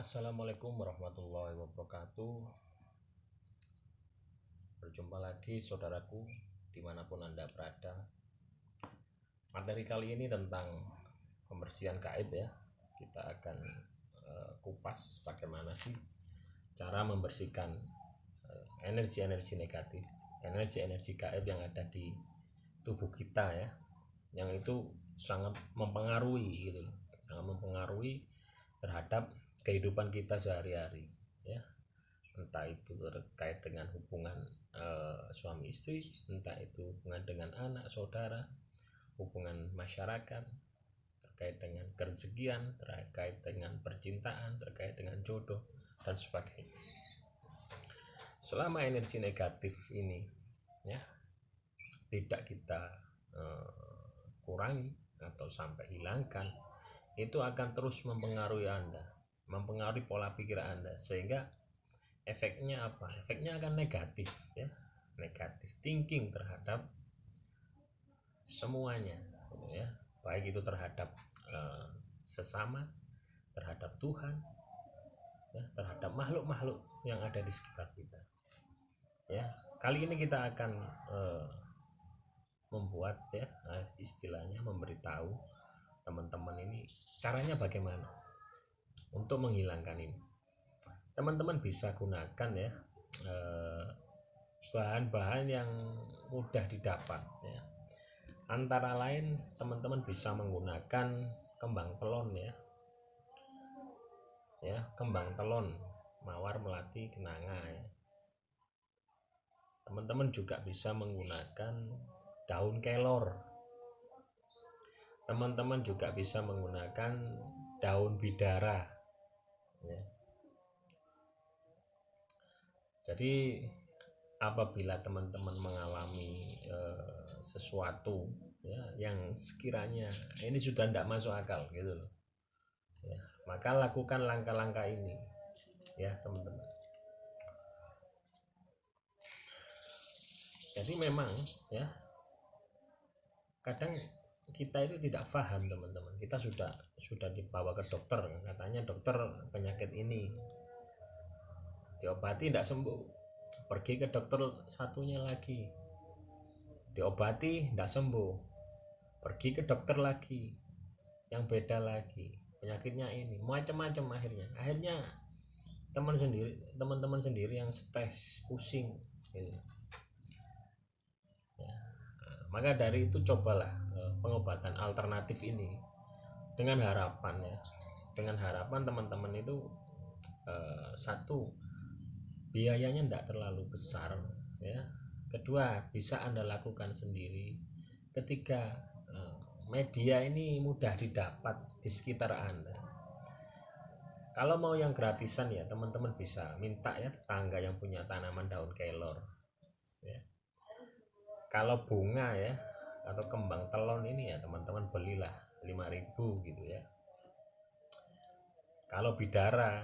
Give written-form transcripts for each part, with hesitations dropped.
Assalamualaikum warahmatullahi wabarakatuh. Berjumpa lagi saudaraku dimanapun Anda berada. Materi kali ini tentang pembersihan gaib ya. Kita akan kupas bagaimana sih cara membersihkan energi-energi negatif, energi-energi gaib yang ada di tubuh kita ya, yang itu sangat mempengaruhi gitu, sangat mempengaruhi terhadap kehidupan kita sehari-hari ya, entah itu terkait dengan hubungan suami istri, entah itu hubungan dengan anak saudara, hubungan masyarakat, terkait dengan kerezekian, terkait dengan percintaan, terkait dengan jodoh dan sebagainya. Selama energi negatif ini ya tidak kita kurangi atau sampai hilangkan, itu akan terus mempengaruhi Anda, mempengaruhi pola pikir Anda, sehingga efeknya apa? Efeknya akan negatif ya, negatif thinking terhadap semuanya ya, baik itu terhadap sesama, terhadap Tuhan ya, terhadap makhluk-makhluk yang ada di sekitar kita ya. Kali ini kita akan membuat ya, istilahnya memberitahu teman-teman ini caranya bagaimana untuk menghilangkan ini. Teman-teman bisa gunakan ya bahan-bahan yang mudah didapat ya. Antara lain teman-teman bisa menggunakan kembang telon ya, kembang telon, mawar, melati, kenanga ya. Teman-teman juga bisa menggunakan daun kelor. Teman-teman juga bisa menggunakan daun bidara ya. Jadi apabila teman-teman mengalami sesuatu ya yang sekiranya ini sudah tidak masuk akal gitu loh ya, maka lakukan langkah-langkah ini ya teman-teman. Jadi memang ya, kadang kita itu tidak paham teman-teman. Kita sudah dibawa ke dokter, katanya dokter penyakit ini, diobati tidak sembuh, pergi ke dokter satunya lagi, diobati tidak sembuh, pergi ke dokter lagi yang beda lagi, penyakitnya ini, macam-macam. Akhirnya teman-teman sendiri yang stres, pusing gitu. Maka dari itu cobalah pengobatan alternatif ini dengan harapan teman-teman itu satu, biayanya tidak terlalu besar ya. Kedua, bisa Anda lakukan sendiri. Ketiga, media ini mudah didapat di sekitar Anda. Kalau mau yang gratisan ya teman-teman bisa minta ya tetangga yang punya tanaman daun kelor ya. Kalau bunga ya atau kembang telon ini ya teman-teman belilah 5.000 gitu ya. Kalau bidara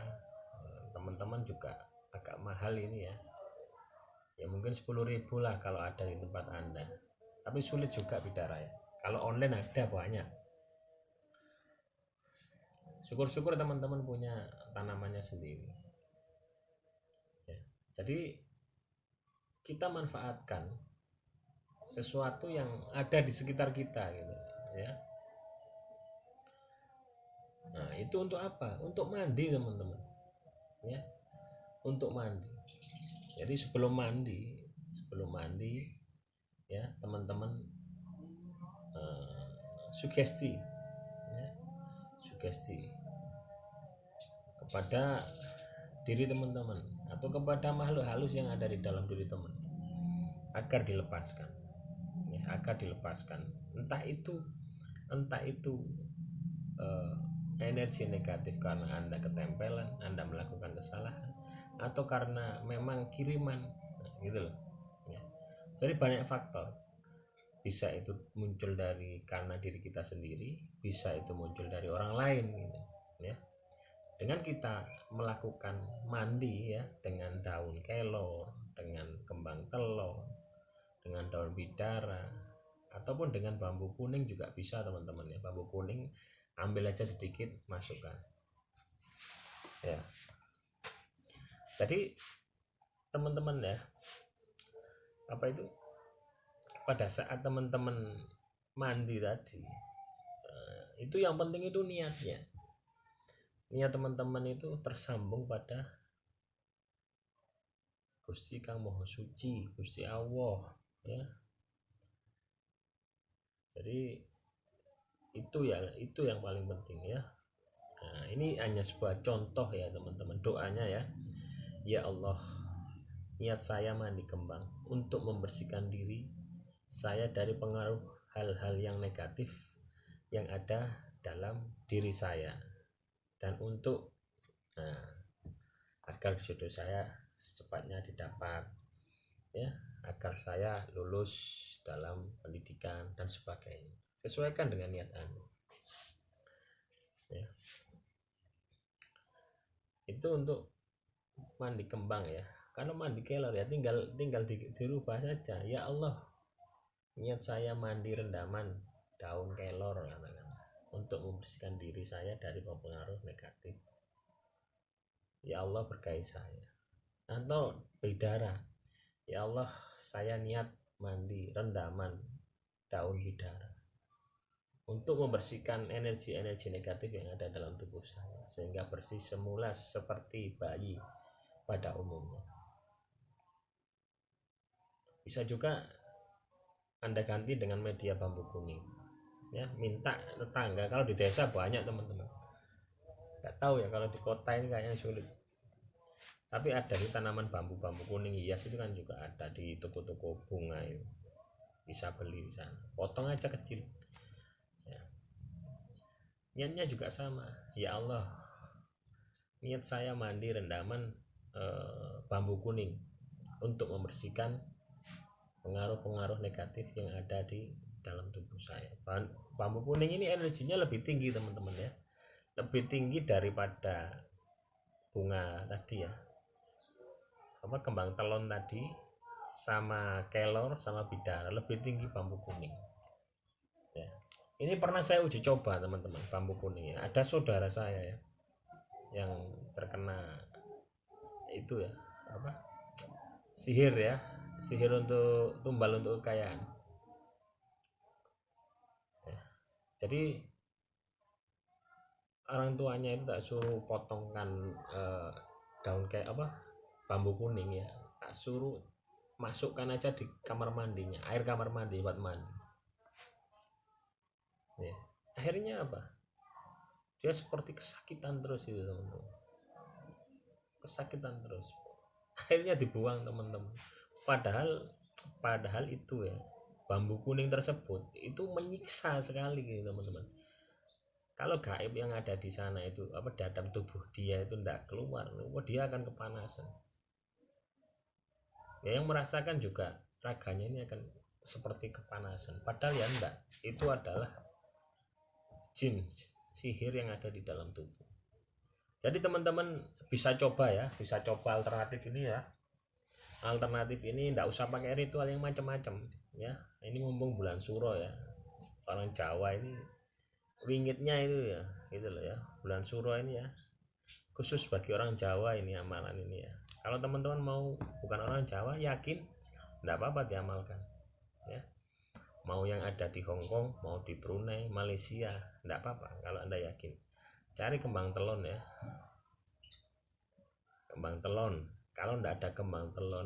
teman-teman juga agak mahal ini ya, mungkin 10.000 lah kalau ada di tempat Anda, tapi sulit juga bidara ya. Kalau online ada banyak. Syukur-syukur teman-teman punya tanamannya sendiri ya. Jadi kita manfaatkan sesuatu yang ada di sekitar kita gitu ya. Nah itu untuk apa? Untuk mandi teman-teman ya, untuk mandi. Jadi sebelum mandi ya teman-teman sugesti kepada diri teman-teman atau kepada makhluk halus yang ada di dalam diri teman agar dilepaskan ya, entah itu energi negatif karena Anda ketempelan, Anda melakukan kesalahan, atau karena memang kiriman gitu loh ya. Jadi banyak faktor, bisa itu muncul karena diri kita sendiri, bisa itu muncul dari orang lain gitu ya. Dengan kita melakukan mandi ya dengan daun kelor, dengan kembang telon, dengan daun bidara, ataupun dengan bambu kuning juga bisa teman-teman ya. Bambu kuning ambil aja sedikit, masukkan ya. Jadi teman-teman ya, apa itu, pada saat teman-teman mandi tadi, itu yang penting itu niatnya. Niat teman-teman itu tersambung pada Gusti Kang Maha Suci, Gusti Allah ya. Jadi itu yang paling penting ya. Nah, ini hanya sebuah contoh ya teman-teman, doanya ya. Ya Allah, niat saya mandi kembang untuk membersihkan diri saya dari pengaruh hal-hal yang negatif yang ada dalam diri saya, dan untuk agar jodoh saya secepatnya didapat ya, agar saya lulus dalam pendidikan dan sebagainya. Sesuaikan dengan niat Anda ya. Itu untuk mandi kembang ya. Kalau mandi kelor ya tinggal dirubah saja. Ya Allah, niat saya mandi rendaman daun kelor untuk membersihkan diri saya dari pengaruh negatif. Ya Allah, berkahi saya. Atau bidara, ya Allah, saya niat mandi rendaman daun bidara untuk membersihkan energi-energi negatif yang ada dalam tubuh saya sehingga bersih semula seperti bayi pada umumnya. Bisa juga Anda ganti dengan media bambu kuning ya. Minta tetangga, kalau di desa banyak teman-teman, nggak tahu ya kalau di kota ini kayaknya sulit, tapi ada di tanaman bambu kuning hias itu kan juga ada di toko-toko bunga itu, bisa beli di sana, potong aja kecil ya. Niatnya juga sama, ya Allah, niat saya mandi rendaman bambu kuning untuk membersihkan pengaruh-pengaruh negatif yang ada di dalam tubuh saya. Bambu kuning ini energinya lebih tinggi teman-teman ya, lebih tinggi daripada bunga tadi ya, apa, kembang telon tadi sama kelor sama bidara, lebih tinggi bambu kuning ya. Ini pernah saya uji coba teman-teman, bambu kuning ya. Ada saudara saya ya yang terkena itu ya, apa, sihir ya, sihir untuk tumbal untuk kekayaan ya. Jadi orang tuanya itu tak suruh potongkan daun kayak apa, bambu kuning ya, tak suruh masukkan aja di kamar mandinya, air kamar mandi buat mandi ya. Akhirnya apa, dia seperti kesakitan terus itu teman-teman, kesakitan terus, akhirnya dibuang teman-teman. Padahal itu ya, bambu kuning tersebut itu menyiksa sekali gitu teman-teman. Kalau gaib yang ada di sana itu, apa, dalam tubuh dia itu tidak keluar, dia akan kepanasan ya. Yang merasakan juga raganya ini akan seperti kepanasan, padahal ya enggak, itu adalah jin, sihir yang ada di dalam tubuh. Jadi teman-teman bisa coba ya, bisa coba alternatif ini ya. Alternatif ini enggak usah pakai ritual yang macam-macam ya. Ini mumpung bulan suro ya, orang Jawa ini wingitnya itu ya, gitu loh ya, bulan suro ini ya, khusus bagi orang Jawa ini amalan ini ya. Kalau teman-teman mau bukan orang Jawa, yakin, enggak apa-apa diamalkan ya. Mau yang ada di Hong Kong, mau di Brunei, Malaysia, enggak apa-apa kalau Anda yakin. Cari kembang telon ya, kembang telon. Kalau enggak ada kembang telon,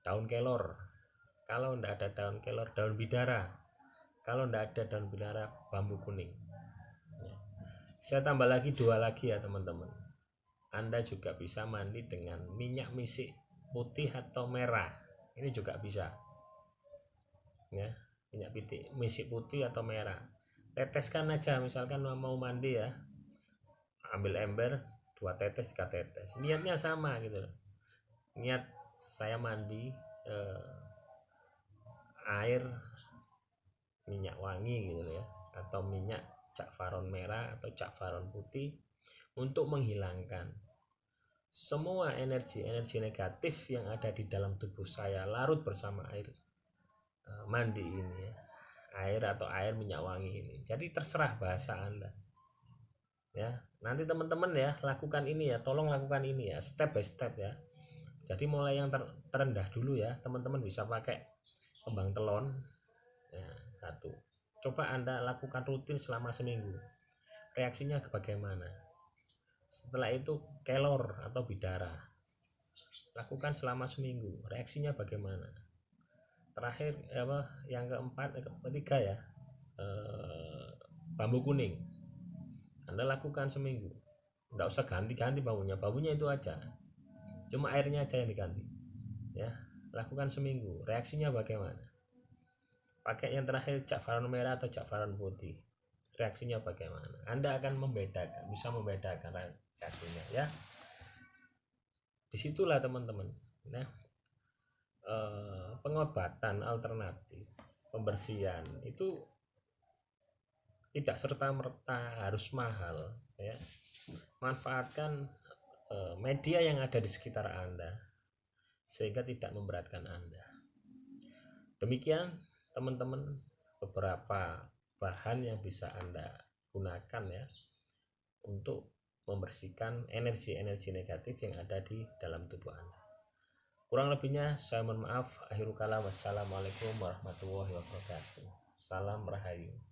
daun kelor. Kalau enggak ada daun kelor, daun bidara. Kalau enggak ada daun bidara, bambu kuning ya. Saya tambah lagi 2 lagi ya teman-teman. Anda juga bisa mandi dengan minyak misik putih atau merah, ini juga bisa ya. Minyak misik putih atau merah, teteskan aja, misalkan mau mandi ya, ambil ember 2 tetes 3 tetes, niatnya sama gitu loh. Niat saya mandi air minyak wangi gitu loh ya, atau minyak cakfaron merah atau cakfaron putih, untuk menghilangkan semua energi negatif yang ada di dalam tubuh saya, larut bersama air mandi ini ya, air atau air minyak wangi ini. Jadi terserah bahasa Anda Ya, nanti teman-teman ya lakukan ini ya, tolong lakukan ini ya, step by step ya. Jadi mulai yang terendah dulu ya, teman-teman bisa pakai kembang telon ya, satu. Coba Anda lakukan rutin selama seminggu, reaksinya bagaimana. Setelah itu kelor atau bidara, lakukan selama seminggu, reaksinya bagaimana. Terakhir yang keempat, ketiga ya, bambu kuning, Anda lakukan seminggu, nggak usah ganti-ganti bambunya itu aja, cuma airnya aja yang diganti ya. Lakukan seminggu, reaksinya bagaimana. Pakai yang terakhir jakfaron merah atau jakfaron putih, reaksinya bagaimana. Anda akan bisa membedakan reaksinya ya. Disitulah teman-teman, nah pengobatan alternatif pembersihan itu tidak serta-merta harus mahal ya. Manfaatkan media yang ada di sekitar Anda sehingga tidak memberatkan Anda. Demikian teman-teman beberapa bahan yang bisa Anda gunakan ya untuk membersihkan energi-energi negatif yang ada di dalam tubuh Anda. Kurang lebihnya saya mohon maaf. Akhirul kalam, wassalamualaikum warahmatullahi wabarakatuh. Salam Rahayu.